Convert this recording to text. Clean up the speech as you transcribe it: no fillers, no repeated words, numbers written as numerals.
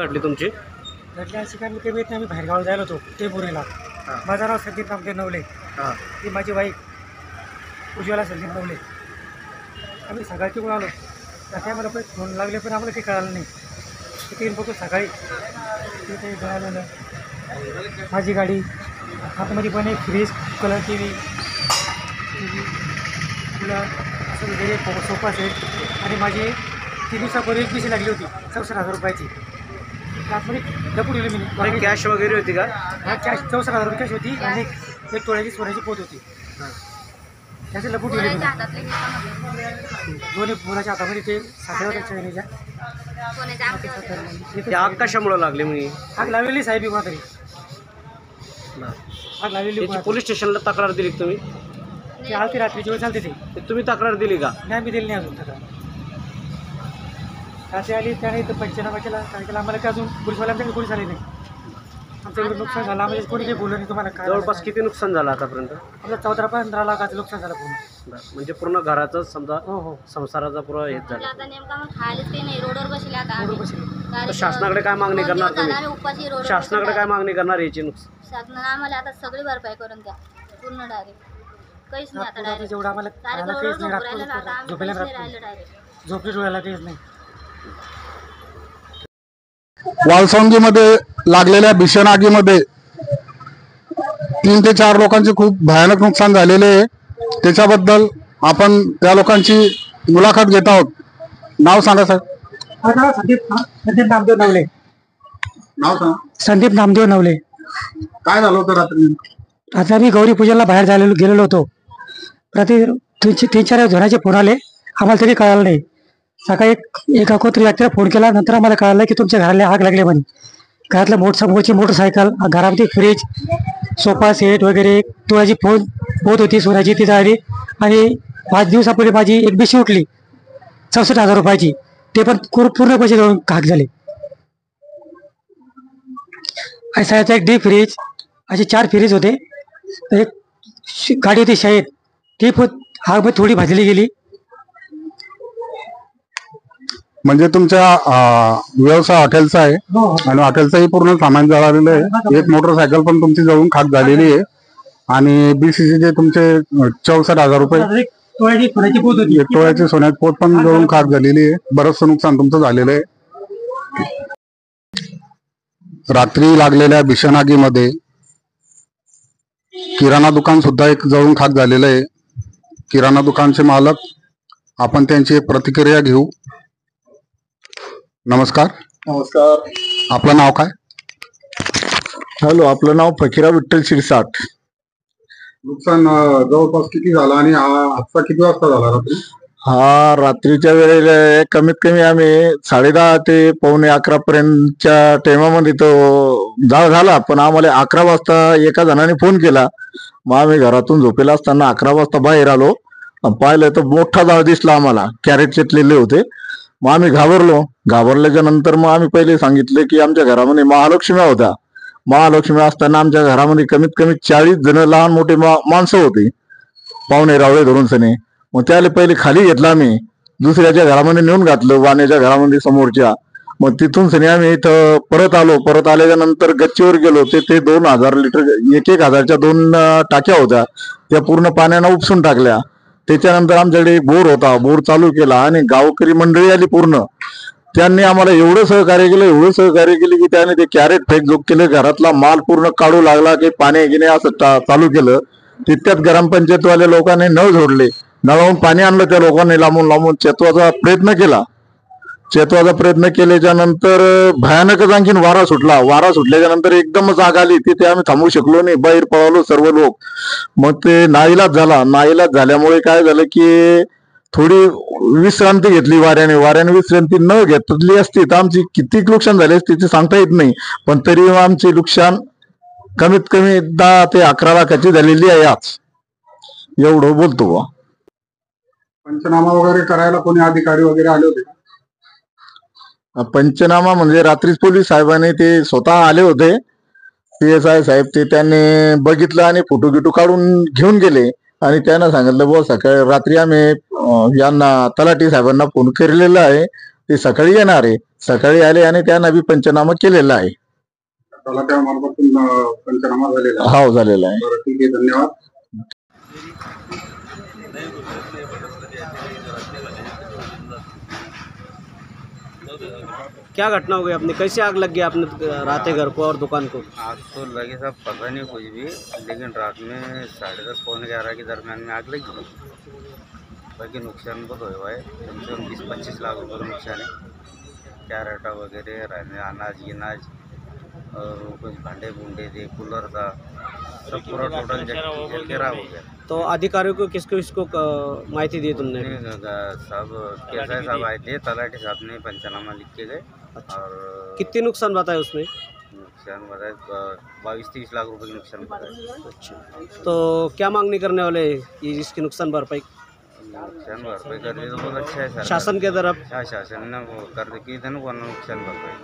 घडली तुमची? घडली अशी कारण की आम्ही बाहेरगाव जायला होतो टेंभुर्णीला. माझं नाव संदीप नामदेव नवले. ती माझी वाईफ उज्ज्वला संदीप नवले. आम्ही सकाळी तिकडून आलो त्याच्या मला पण फोन लागले पण आम्हाला काही कळालं नाही. तिथे बघतो सकाळी तिथे जळालेलं माझी गाडी आतमध्ये पण एक fridge colour T V cooler असं वगैरे सोफा सेट आणि माझी 3 दिवसापूर्वी एक पिशी लागली होती 64,000 रुपयाची. त्यातमध्ये लपून दिली मी. कॅश वगैरे होती का? हा कॅश 64,000 रुपये कॅश होती आणि एक तोळ्याची सोन्याची पोत होती. त्याचे लपून दिले मी. दोन्ही मुलाच्या हातामध्ये ते साखरेच्या येण्याच्या. आग कशामुळे लागली मी? आग लावलेली साहेब मला तरी आग लावलेली. पोलीस स्टेशनला तक्रार दिली का तुम्ही? ते आलती रात्रीची वेळ चालते ते. तुम्ही तक्रार दिली का? नाही मी दिली नाही अजून तक्रार. रात्री आली त्याने इथं पंचनामा केला काय केला आम्हाला काय अजून पोलीसवाल्यांकडे कोणीच आले नाही. आमच्याकडे नुकसान झालं आम्हाला कोणी काही बोललं नाही. तुम्हाला काय जवळपास किती नुकसान झालं आतापर्यंत? आपलं 14-15 लाखाचं नुकसान झालं पूर्ण. म्हणजे पूर्ण घराचं समजा हो हो संसाराचा पुरा हेच झाला. आता नेमका मग खायलाच काही नाही रोडवर बसले आता बरोबर बसले. तर शासनाकडे काय मागणी करणार तुम्ही? शासनाकडे काय मागणी करणार याची? नुकसान शासनाने आम्हाला आता सगळी भरपाई करून द्या पूर्ण डायरेक्ट. काहीच नाही आता डायरेक्ट जेवढं आम्हाला डायरेक्ट काहीच नाही. राहिलं ना आता आम्ही झोपेला काहीच नाही राहिलं डायरेक्ट. झोपली डोळ्याला काहीच नाही. वालसंगीमध्ये लागलेल्या भीषण आगीमध्ये 3 ते 4 लोकांचे खूप भयानक नुकसान झालेले आहे. त्याच्याबद्दल आपण त्या लोकांची मुलाखत घेत आहोत. नाव सांगा सर. संदीप नामदेव नवले. नाव सांगा. संदीप नामदेव नवले. काय झालं होतं रात्री? आता मी गौरी पूजेला बाहेर गेलेलो होतो. प्रति 3-4 जणांचे फोन आले आम्हाला तरी कळालं नाही. सकाळी एक अकोत्री व्यक्तीला फोन केला नंतर आम्हाला कळालं की तुमच्या घराला आग लागली म्हणे. घरातलं मोटरसायकल घरामध्ये फ्रीज सोफा सेट वगैरे तोळ्याची पोत होती सोन्याची ती जाळली आणि 5 दिवसापूर्वी माझी एक बिशी उठली 64,000 रुपयाची. ते पण पूर्ण पैसे देऊन खाक झाले. आणि एक डीप फ्रीज असे 4 फ्रीज होते. एक गाडी होती शाळेत ती पण आग थोडी भाजली गेली. म्हणजे तुमच्या व्यवसाय हॉटेलचा आहे आणि हॉटेलचंही पूर्ण सामान जळालेलं आहे. एक मोटरसायकल पण तुमची जळून खाक झालेली आहे आणि BCC चे तुमचे 64,000 रुपये एक तोळ्याची सोन्याची पोत पण जळून खाक झालेली आहे. बरंचसं नुकसान तुमचं झालेलं आहे. रात्री लागलेल्या भीषण आगीमध्ये किराणा दुकान सुद्धा एक जळून खाक झालेलं आहे. किराणा दुकानचे मालक आपण त्यांची प्रतिक्रिया घेऊ. नमस्कार. नमस्कार. आपलं नाव काय? हॅलो, आपलं नाव फकीरा विठ्ठल शिरसाट. नुकसान जवळपास किती झालं आणि आजचा किती वाजता झाला रात्री? हा रात्रीच्या वेळेला कमीत कमी आम्ही 10:30 ते 11:15 पर्यंतच्या टायमामध्ये तो जाळ झाला. पण आम्हाला 11 वाजता एका जणाने फोन केला. मग आम्ही घरातून झोपेला असताना 11 वाजता बाहेर आलो. पाहिलं तर मोठा जाळ दिसला आम्हाला. कॅरेट चेतलेले होते. मग आम्ही घाबरल्याच्या नंतर मग आम्ही पहिले सांगितले की आमच्या घरामध्ये महालक्ष्म्या होत्या. महालक्ष्म्या असताना आमच्या घरामध्ये कमीत कमी 40 जण लहान मोठे माणसं होती पाहुणे रावळे धरून सने. मग त्याला पहिले खाली घेतलं आम्ही. दुसऱ्याच्या घरामध्ये नेऊन घातलं वाण्याच्या घरामध्ये समोरच्या. मग तिथून सनी आम्ही इथं परत आलो. परत आल्याच्या नंतर गच्चीवर गेलो. ते 2,000 लिटर 1,000च्या 2 टाक्या होत्या त्या पूर्ण पाण्यानं उपसून टाकल्या. त्याच्यानंतर आमच्याकडे बोर होता. बोर चालू केला आणि गावकरी मंडळी आली पूर्ण. त्यांनी आम्हाला एवढं सहकार्य केलं की त्याने ते कॅरेट फेकझोक केलं. घरातला माल पूर्ण काढू लागला की पाणी घेणे असं चालू केलं. तितक्यात ग्रामपंचायतवाल्या लोकांनी नळ जोडले. नळावून पाणी आणलं त्या लोकांनी लांबून चेतवाचा प्रयत्न केल्याच्या नंतर भयानकच आणखीन वारा सुटल्याच्या नंतर एकदमच आग आली. तिथे आम्ही थांबू शकलो नाही. बाहेर पळालो सर्व लोक. मग ते नाईलाज झाल्यामुळे काय झालं की थोडी विश्रांती घेतली. वाऱ्याने विश्रांती न घेतली असती तर आमची किती नुकसान झाले असते ते सांगता येत नाही. पण तरी आमचे नुकसान कमीत कमी 10 ते 11 लाखाची झालेली आहे आज. एवढं बोलतो. पंचनामा वगैरे करायला कोणी अधिकारी वगैरे आले होते? पंचनामा म्हणजे रात्रीच पोलीस साहेबांनी ते स्वतः आले होते. PSI साहेब ते त्यांनी बघितलं आणि फोटो गिटो काढून घेऊन गेले आणि त्यांना सांगितलं बुवा सकाळी रात्री आम्ही यांना तलाठी साहेबांना फोन केलेला आहे ते सकाळी येणार आहे. सकाळी आले आणि त्यांना बी पंचनामा केलेला आहे. तलाट्यामार्फत पंचनामा झालेला आहे. हो झालेला आहे. बरं, ठीक आहे, धन्यवाद. क्या घटना हो गई अपने, कैसे आग लग गई आपने रात घर को और दुकान को? आग तो लगी साहब पता नहीं कुछ भी, लेकिन रात में 10:30 पौने 11 के दरमियान में आग लगी। बाकी नुकसान बहुत हुआ है, कम से कम 20-25 लाख रुपये का नुकसान है। कैरेटा वगैरह रहने अनाज गिनाज और कुछ भांडे भूंडे थे, कूलर था, सब पूरा टोटल जल के राख हो गया। तो अधिकारियों को किसको इसको माहिती दी तुमने? साहब कैसा साहब आए थे, तलाठी साहब ने पंचनामा लिख के गए। और कितनी नुकसान बताया उसमें? नुकसान बताए 22-23 लाख रुपए का नुकसान बताया। अच्छा, तो क्या मांगनी करने वाले हैं कि इसकी नुकसान भरपाई? नुकसान भरपाई कर दी तो बहुत अच्छा है सर। शासन के तरफ शासन ने वो कर दी की नुकसान भरपाई।